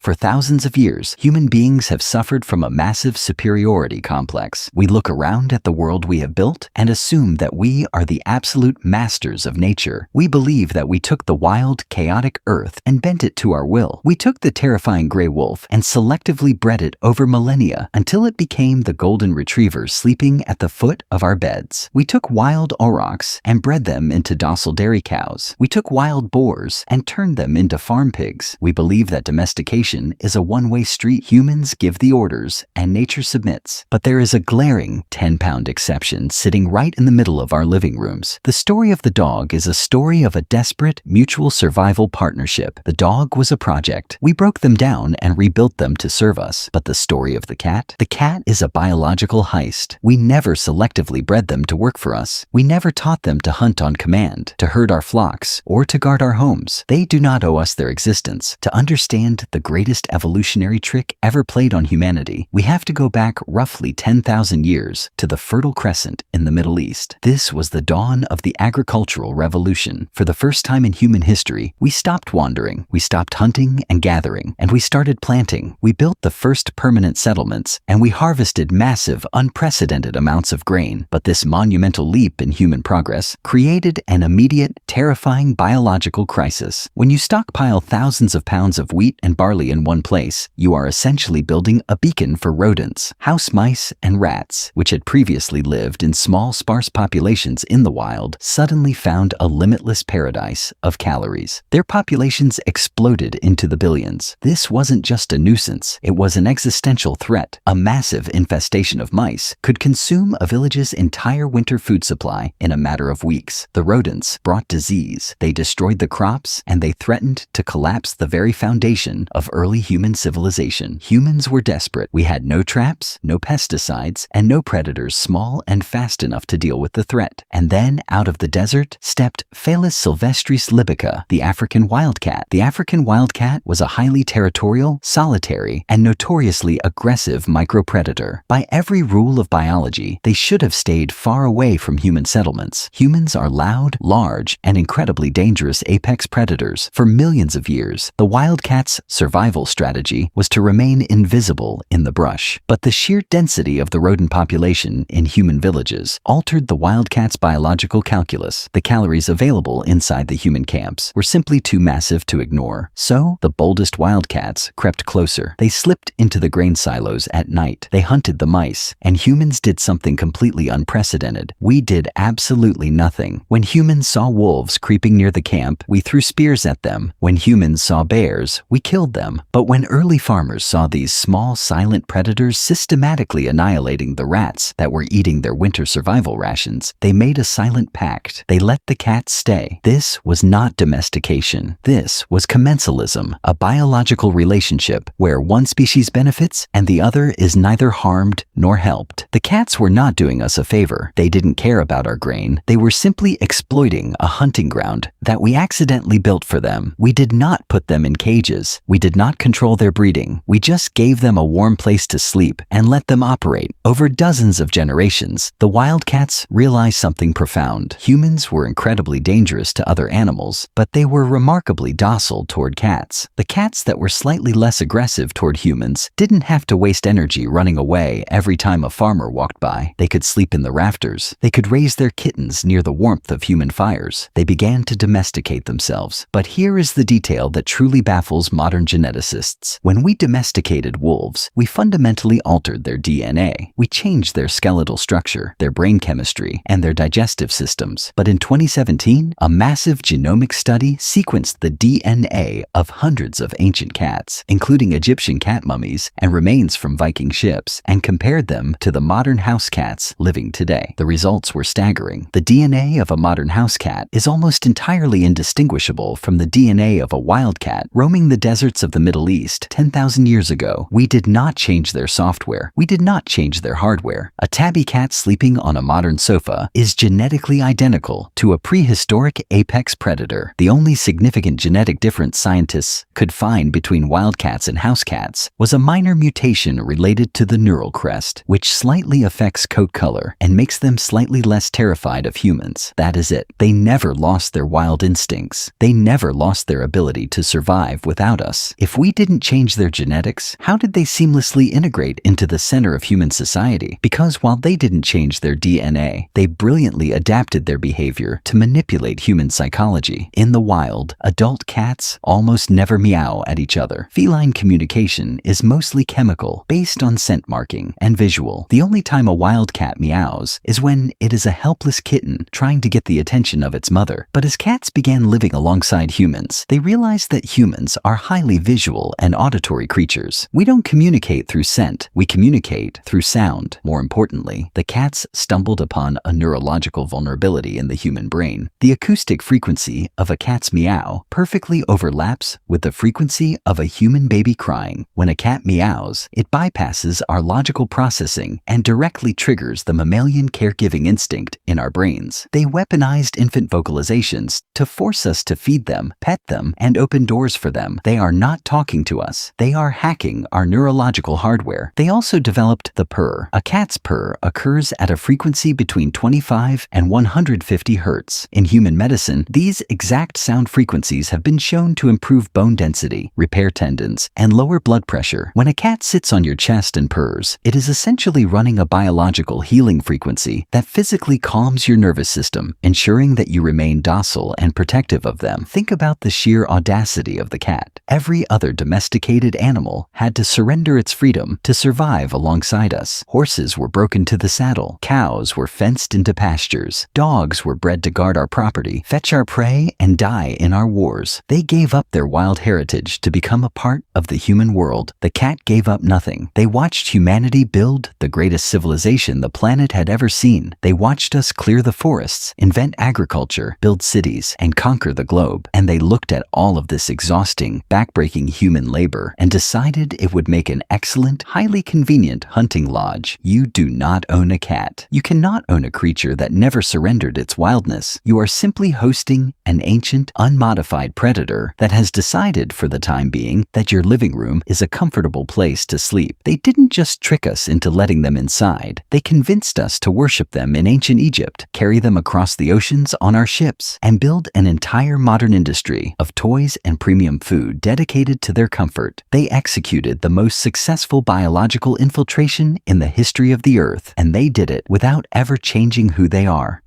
For thousands of years, human beings have suffered from a massive superiority complex. We look around at the world we have built and assume that we are the absolute masters of nature. We believe that we took the wild, chaotic earth and bent it to our will. We took the terrifying gray wolf and selectively bred it over millennia until it became the golden retriever sleeping at the foot of our beds. We took wild aurochs and bred them into docile dairy cows. We took wild boars and turned them into farm pigs. We believe that domestication is a one-way street. Humans give the orders and nature submits. But there is a glaring 10-pound exception sitting right in the middle of our living rooms. The story of the dog is a story of a desperate, mutual survival partnership. The dog was a project. We broke them down and rebuilt them to serve us. But the story of the cat? The cat is a biological heist. We never selectively bred them to work for us. We never taught them to hunt on command, to herd our flocks, or to guard our homes. They do not owe us their existence. To understand the greatest evolutionary trick ever played on humanity, we have to go back roughly 10,000 years to the Fertile Crescent in the Middle East. This was the dawn of the agricultural revolution. For the first time in human history, we stopped wandering, we stopped hunting and gathering, and we started planting. We built the first permanent settlements, and we harvested massive, unprecedented amounts of grain. But this monumental leap in human progress created an immediate, terrifying biological crisis. When you stockpile thousands of pounds of wheat and barley in one place, you are essentially building a beacon for rodents. House mice and rats, which had previously lived in small, sparse populations in the wild, suddenly found a limitless paradise of calories. Their populations exploded into the billions. This wasn't just a nuisance, it was an existential threat. A massive infestation of mice could consume a village's entire winter food supply in a matter of weeks. The rodents brought disease, they destroyed the crops, and they threatened to collapse the very foundation of early human civilization. Humans were desperate. We had no traps, no pesticides, and no predators small and fast enough to deal with the threat. And then, out of the desert, stepped Felis sylvestris libica, the African wildcat. The African wildcat was a highly territorial, solitary, and notoriously aggressive micropredator. By every rule of biology, they should have stayed far away from human settlements. Humans are loud, large, and incredibly dangerous apex predators. For millions of years, the wildcat's survival strategy was to remain invisible in the brush. But the sheer density of the rodent population in human villages altered the wildcat's biological calculus. The calories available inside the human camps were simply too massive to ignore. So, the boldest wildcats crept closer. They slipped into the grain silos at night. They hunted the mice, and humans did something completely unprecedented. We did absolutely nothing. When humans saw wolves creeping near the camp, we threw spears at them. When humans saw bears, we killed them. But when early farmers saw these small, silent predators systematically annihilating the rats that were eating their winter survival rations, they made a silent pact. They let the cats stay. This was not domestication. This was commensalism, a biological relationship where one species benefits and the other is neither harmed nor helped. The cats were not doing us a favor. They didn't care about our grain. They were simply exploiting a hunting ground that we accidentally built for them. We did not put them in cages. We did not control their breeding. We just gave them a warm place to sleep and let them operate. Over dozens of generations, the wildcats realized something profound. Humans were incredibly dangerous to other animals, but they were remarkably docile toward cats. The cats that were slightly less aggressive toward humans didn't have to waste energy running away every time a farmer walked by. They could sleep in the rafters. They could raise their kittens near the warmth of human fires. They began to domesticate themselves. But here is the detail that truly baffles modern geneticists. When we domesticated wolves, we fundamentally altered their DNA. We changed their skeletal structure, their brain chemistry, and their digestive systems. But in 2017, a massive genomic study sequenced the DNA of hundreds of ancient cats, including Egyptian cat mummies and remains from Viking ships, and compared them to the modern house cats living today. The results were staggering. The DNA of a modern house cat is almost entirely indistinguishable from the DNA of a wildcat roaming the deserts of the Middle East 10,000 years ago. We did not change their software. We did not change their hardware. A tabby cat sleeping on a modern sofa is genetically identical to a prehistoric apex predator. The only significant genetic difference scientists could find between wildcats and house cats was a minor mutation related to the neural crest, which slightly affects coat color and makes them slightly less terrified of humans. That is it. They never lost their wild instincts. They never lost their ability to survive without us. If If we didn't change their genetics, how did they seamlessly integrate into the center of human society? Because while they didn't change their DNA, they brilliantly adapted their behavior to manipulate human psychology. In the wild, adult cats almost never meow at each other. Feline communication is mostly chemical, based on scent marking and visual. The only time a wild cat meows is when it is a helpless kitten trying to get the attention of its mother. But as cats began living alongside humans, they realized that humans are highly visual and auditory creatures. We don't communicate through scent, we communicate through sound. More importantly, the cats stumbled upon a neurological vulnerability in the human brain. The acoustic frequency of a cat's meow perfectly overlaps with the frequency of a human baby crying. When a cat meows, it bypasses our logical processing and directly triggers the mammalian caregiving instinct in our brains. They weaponized infant vocalizations to force us to feed them, pet them, and open doors for them. They are not talking to us. They are hacking our neurological hardware. They also developed the purr. A cat's purr occurs at a frequency between 25 and 150 hertz. In human medicine, these exact sound frequencies have been shown to improve bone density, repair tendons, and lower blood pressure. When a cat sits on your chest and purrs, it is essentially running a biological healing frequency that physically calms your nervous system, ensuring that you remain docile and protective of them. Think about the sheer audacity of the cat. Every other domesticated animal had to surrender its freedom to survive alongside us. Horses were broken to the saddle. Cows were fenced into pastures. Dogs were bred to guard our property, fetch our prey, and die in our wars. They gave up their wild heritage to become a part of the human world. The cat gave up nothing. They watched humanity build the greatest civilization the planet had ever seen. They watched us clear the forests, invent agriculture, build cities, and conquer the globe. And they looked at all of this exhausting, backbreaking human labor and decided it would make an excellent, highly convenient hunting lodge. You do not own a cat. You cannot own a creature that never surrendered its wildness. You are simply hosting an ancient, unmodified predator that has decided for the time being that your living room is a comfortable place to sleep. They didn't just trick us into letting them inside. They convinced us to worship them in ancient Egypt, carry them across the oceans on our ships, and build an entire modern industry of toys and premium food dedicated to their comfort. They executed the most successful biological infiltration in the history of the earth, and they did it without ever changing who they are.